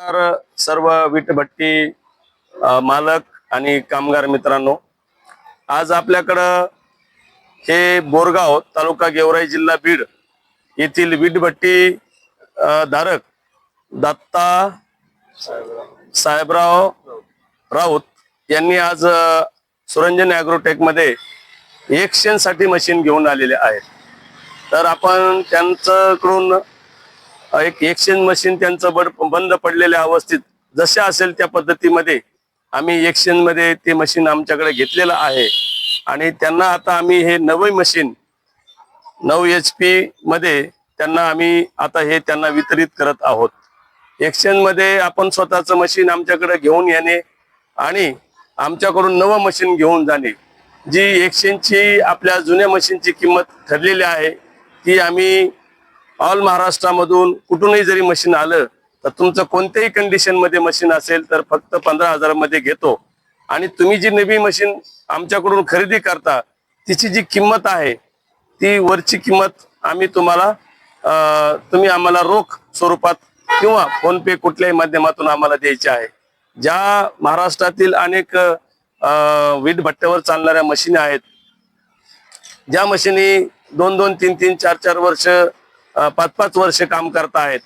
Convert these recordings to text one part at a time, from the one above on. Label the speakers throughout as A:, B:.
A: तर सर्व वीटभट्टी मालक आणि कामगार मित्रांनो, आज आपल्याकडं हे बोरगाव तालुका गेवराई जिल्हा बीड येथील वीटभट्टी धारक दत्ता साहेबराव राऊत यांनी आज सुरंजन ॲग्रोटेक मध्ये एक्सचेंज साठी मशीन घेऊन आलेले आहेत. तर आपण त्यांच्याकडून एक एक्सचेंज मशीन त्यांचं बंद पडलेल्या अवस्थेत जशा असेल त्या पद्धतीमध्ये आम्ही एक्सचेंज मध्ये ते मशीन आमच्याकडे घेतलेलं आहे आणि त्यांना आता आम्ही हे नवीन मशीन 9 HP मध्ये त्यांना आम्ही आता हे त्यांना वितरित करत आहोत. एक्सचेंज मध्ये आपण स्वतःचं मशीन आमच्याकडे घेऊन येणे आणि आमच्याकडून नवं मशीन घेऊन जाणे, जी एक्सचेंजची आपल्या जुन्या मशीनची किंमत ठरलेली आहे ती आम्ही ऑल महाराष्ट्रामधून कुठूनही जरी मशीन आलं तर तुमचं कोणत्याही कंडिशन मध्ये मशीन असेल तर फक्त 15,000 मध्ये घेतो आणि तुम्ही जी नवी मशीन आमच्याकडून खरेदी करता तिची जी किंमत आहे ती वरची किंमत आम्ही तुम्हाला तुम्ही आम्हाला रोख स्वरूपात किंवा फोन पे कुठल्याही माध्यमातून आम्हाला द्यायची आहे. ज्या महाराष्ट्रातील अनेक वीटभट्ट्यावर चालणाऱ्या मशीनी आहेत, ज्या मशीनी 2-2, 3-3, 4-4 वर्ष 5-5 वर्ष काम करत आहेत,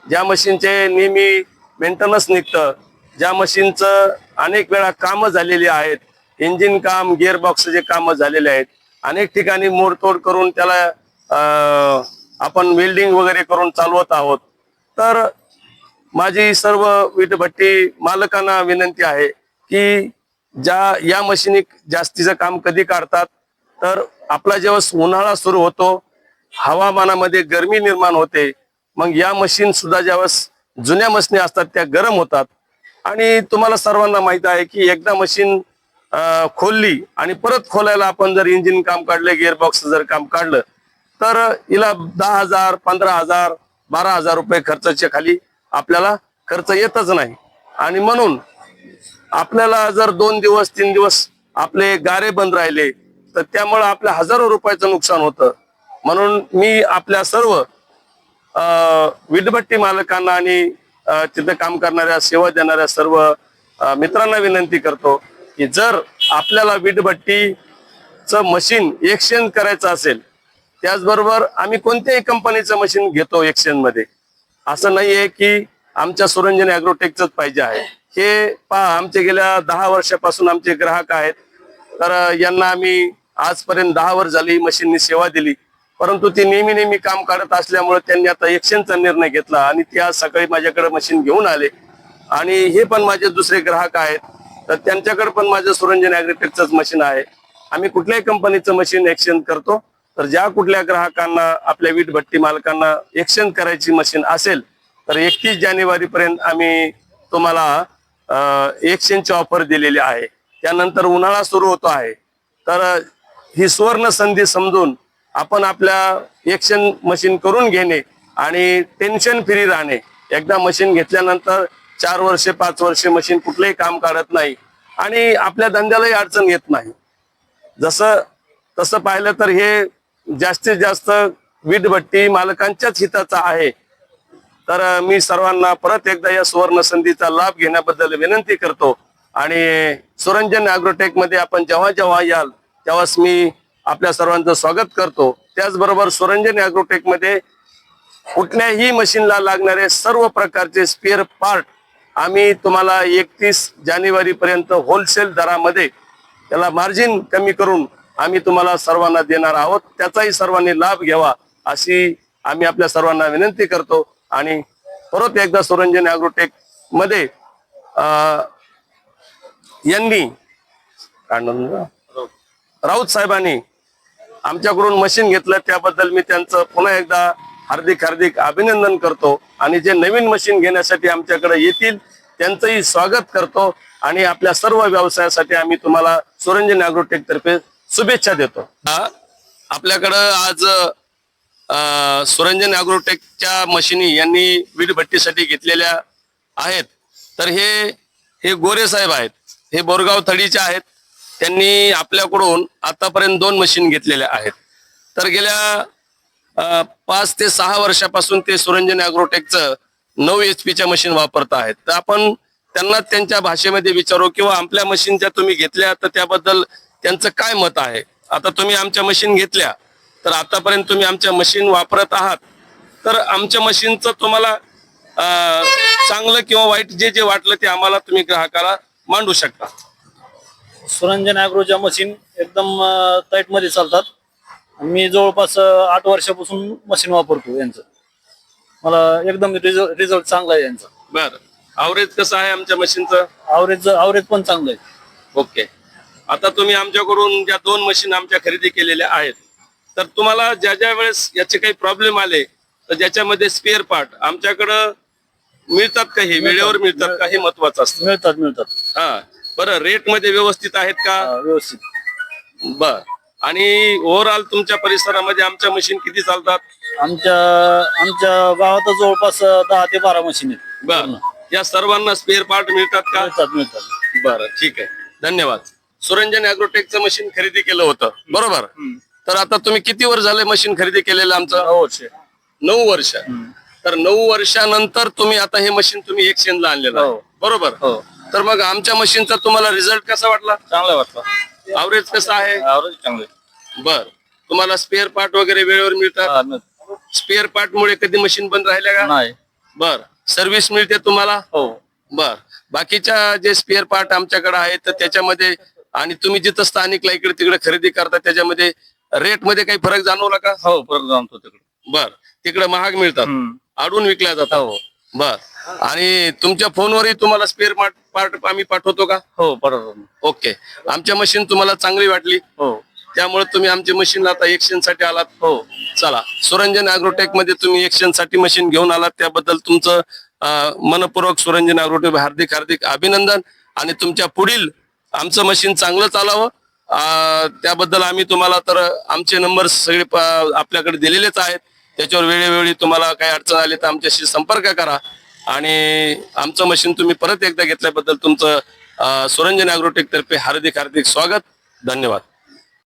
A: ज्या मशीनचे नेहमी मेंटेनन्स निघतं, ज्या मशीनचं अनेक वेळा कामं झालेली आहेत, इंजिन काम गिअरबॉक्सचे कामं झालेले आहेत, अनेक ठिकाणी मोडतोड करून त्याला आपण वेल्डिंग वगैरे करून चालवत आहोत. तर माझी सर्व वीटभट्टी मालकांना विनंती आहे की या मशीनी जास्तीचं काम कधी काढतात तर आपला जेव्हा उन्हाळा सुरू होतो, हवामानामध्ये गरमी निर्माण होते, मग या मशीन सुद्धा ज्यावेळेस जुन्या मशीनी असतात त्या गरम होतात आणि तुम्हाला सर्वांना माहित आहे की एकदा मशीन खोलली आणि परत खोलायला आपण जर इंजिन काम काढले, गिअरबॉक्स जर काम काढलं तर हिला 10,000, 15,000, 12,000 रुपये खर्चाच्या खाली आपल्याला खर्च येतच नाही. आणि म्हणून आपल्याला जर 2 दिवस 3 दिवस आपले गारे बंद राहिले तर त्यामुळे आपल्या हजारो रुपयाचं नुकसान होतं. म्हणून मी आपल्या सर्व वीटभट्टी मालकांना आणि तिथे काम करणाऱ्या सेवा देणाऱ्या सर्व मित्रांना विनंती करतो की जर आपल्याला वीटभट्टीचं मशीन एक्सचेंज करायचं असेल, त्याचबरोबर आम्ही कोणत्याही कंपनीचं मशीन घेतो एक्सचेंज मध्ये, असं नाहीये की आमच्या सुरंजन ॲग्रोटेकचंच पाहिजे आहे. हे पहा, आमचे गेल्या 10 वर्षापासून आमचे ग्राहक आहेत. तर यांना आम्ही आजपर्यंत 10 वर्ष झाली मशीननी सेवा दिली, परंतु ते नेहमी काम काढत असल्यामुळे त्यांनी आता एक्सचेंजचा निर्णय घेतला आणि ते आज सकाळी माझ्याकडे मशीन घेऊन आले. आणि हे पण माझे दुसरे ग्राहक आहेत, तर त्यांच्याकडे पण माझं सुरंजन ॲग्रोटेकचंच मशीन आहे. आम्ही कुठल्याही कंपनीचं मशीन एक्सचेंज करतो. तर ज्या कुठल्या ग्राहकांना आपल्या वीटभट्टी मालकांना एक्सचेंज करायची मशीन असेल तर 31 जानेवारी पर्यंत आम्ही तुम्हाला एक्सचेंजची ऑफर दिलेली आहे. त्यानंतर उन्हाळा सुरू होतो आहे, तर ही सुवर्ण संधी समजून आपण आपल्या एक्सचेंज मशीन करून घेणे आणि टेन्शन फ्री राहणे. एकदा मशीन घेतल्यानंतर 4 वर्षे 5 वर्षे मशीन कुठलंही काम काढत नाही आणि आपल्या धंद्यालाही अडचण येत नाही. तसं पाहिलं तर हे जास्तीत जास्त वीटभट्टी मालकांच्याच हिताचा आहे. तर मी सर्वांना परत एकदा या सुवर्ण संधीचा लाभ घेण्याबद्दल विनंती करतो आणि सुरंजन ॲग्रोटेक मध्ये आपण जेव्हा याल तेव्हाच मी आपल्या सर्वांचं स्वागत करतो. त्याचबरोबर सुरंजन ॲग्रोटेक मध्ये कुठल्याही मशीनला लागणारे सर्व प्रकारचे स्पेअर पार्ट आम्ही तुम्हाला 31 जानेवारी पर्यंत होलसेल दरामध्ये त्याला मार्जिन कमी करून आम्ही तुम्हाला सर्वांना देणार आहोत. त्याचाही सर्वांनी लाभ घ्यावा अशी आम्ही आपल्या सर्वांना विनंती करतो. आणि परत एकदा सुरंजन ॲग्रोटेक मध्ये यांनी राऊत साहेबांनी आमच्याकडून मशीन घेतलं त्याबद्दल मी त्यांचं पुन्हा एकदा हार्दिक अभिनंदन करतो आणि जे नवीन मशीन घेण्यासाठी आमच्याकडे येतील त्यांचंही स्वागत करतो आणि आपल्या सर्व व्यवसायासाठी आम्ही तुम्हाला सुरंजन ॲग्रोटेक तर्फे शुभेच्छा देतो. आपल्याकडं आज सुरंजन ॲग्रोटेकच्या मशीनी यांनी वीटभट्टीसाठी घेतलेल्या आहेत. तर हे गोरे साहेब आहेत, हे बोरगाव थडीचे आहेत. त्यांनी आपल्याकडून आतापर्यंत 2 मशीन घेतलेल्या आहेत. तर गेल्या 5 ते 6 वर्षापासून ते सुरंजन ॲग्रोटेकचं 9 HP मशीन वापरत आहेत. तर आपण त्यांना त्यांच्या भाषेमध्ये विचारू किंवा आपल्या मशीनच्या तुम्ही घेतल्या तर त्याबद्दल त्यांचं काय मत आहे. आता तुम्ही आमच्या मशीन घेतल्या तर आतापर्यंत तुम्ही आमच्या मशीन वापरत आहात, तर आमच्या मशीनचं तुम्हाला चांगलं किंवा वाईट जे जे वाटलं ते आम्हाला तुम्ही ग्राहकाला मांडू शकता.
B: सुरंजन ॲग्रोच्या मशीन एकदम टाईट मध्ये चालतात. मी जवळपास 8 वर्षापासून मशीन वापरतो यांचं. मला एकदम रिझल्ट चांगला आहे यांचा.
A: बर, अवरेज कसं आहे आमच्या मशीनचं?
B: आवरेज पण चांगलं आहे.
A: ओके. आता तुम्ही आमच्याकडून ज्या 2 मशीन आमच्या खरेदी केलेल्या आहेत, तर तुम्हाला ज्या ज्या वेळेस याचे काही प्रॉब्लेम आले तर ज्याच्यामध्ये स्पेअर पार्ट आमच्याकडं मिळतात का? हे वेळेवर मिळतात का? हे महत्वाचं असतं.
B: मिळतात.
A: हा, बरं, रेट मध्ये व्यवस्थित आहेत का?
B: व्यवस्थित.
A: बर. आणि ओव्हरऑल तुमच्या परिसरामध्ये आमच्या मशीन किती चालतात?
B: आमच्या गावात जवळपास 10 ते 12 मशीन आहेत.
A: बर, या सर्वांना स्पेअर पार्ट मिळतात का?
B: मिळतात.
A: बरं, ठीक आहे, धन्यवाद. सुरंजन ॲग्रोटेकचं मशीन खरेदी केलं होतं, बरोबर? तर आता तुम्ही किती वर्ष झाले मशीन खरेदी केलेलं आमचं? 9 वर्ष. तर 9 वर्षानंतर तुम्ही आता हे मशीन तुम्ही एक्सचेंजला आणलेलं आहे, बरोबर? तर मग आमच्या मशीनचा तुम्हाला रिझल्ट कसा वाटला?
B: चांगला वाटला.
A: अवरेज कसं आहे?
B: आवरेज चांगले.
A: बर, तुम्हाला स्पेअर पार्ट वगैरे वेळेवर मिळतात? स्पेअर पार्ट मुळे कधी मशीन बंद राहिल्या का?
B: नाही.
A: बर, सर्व्हिस मिळते तुम्हाला?
B: हो.
A: बर, बाकीच्या जे स्पेअर पार्ट आमच्याकडे आहेत तर त्याच्यामध्ये आणि तुम्ही जिथं स्थानिकला इकडे तिकडे खरेदी करता त्याच्यामध्ये रेट मध्ये काही फरक जाणवला का?
B: हो, फरक जाणतो तिकडे.
A: बर, तिकडे महाग मिळतात, आडून विकल्या जातात. बर, आणि तुमच्या फोनवरही तुम्हाला स्पेअर पार्ट आम्ही पाठवतो का?
B: हो, बरोबर.
A: ओके. आमच्या मशीन तुम्हाला चांगली वाटली,
B: हो,
A: त्यामुळे तुम्ही आमच्या मशीनला आता एक्सचेंज साठी आलात.
B: हो.
A: चला, सुरंजन ॲग्रोटेक मध्ये तुम्ही एक्सचेंज साठी मशीन घेऊन आलात त्याबद्दल तुमचं मनपूर्वक सुरंजन ॲग्रोटेक हार्दिक अभिनंदन. आणि तुमच्या पुढील आमचं मशीन चांगलं चालावं त्याबद्दल आम्ही तुम्हाला तर आमचे नंबर सगळे आपल्याकडे दिलेलेच आहेत. त्याच्यावर वेळोवेळी तुम्हाला काही अडचण आली तर आमच्याशी संपर्क करा. आणि आमचं मशीन तुम्ही परत एकदा घेतल्याबद्दल तुमचं सुरंजन ॲग्रोटेक तर्फे हार्दिक स्वागत. धन्यवाद.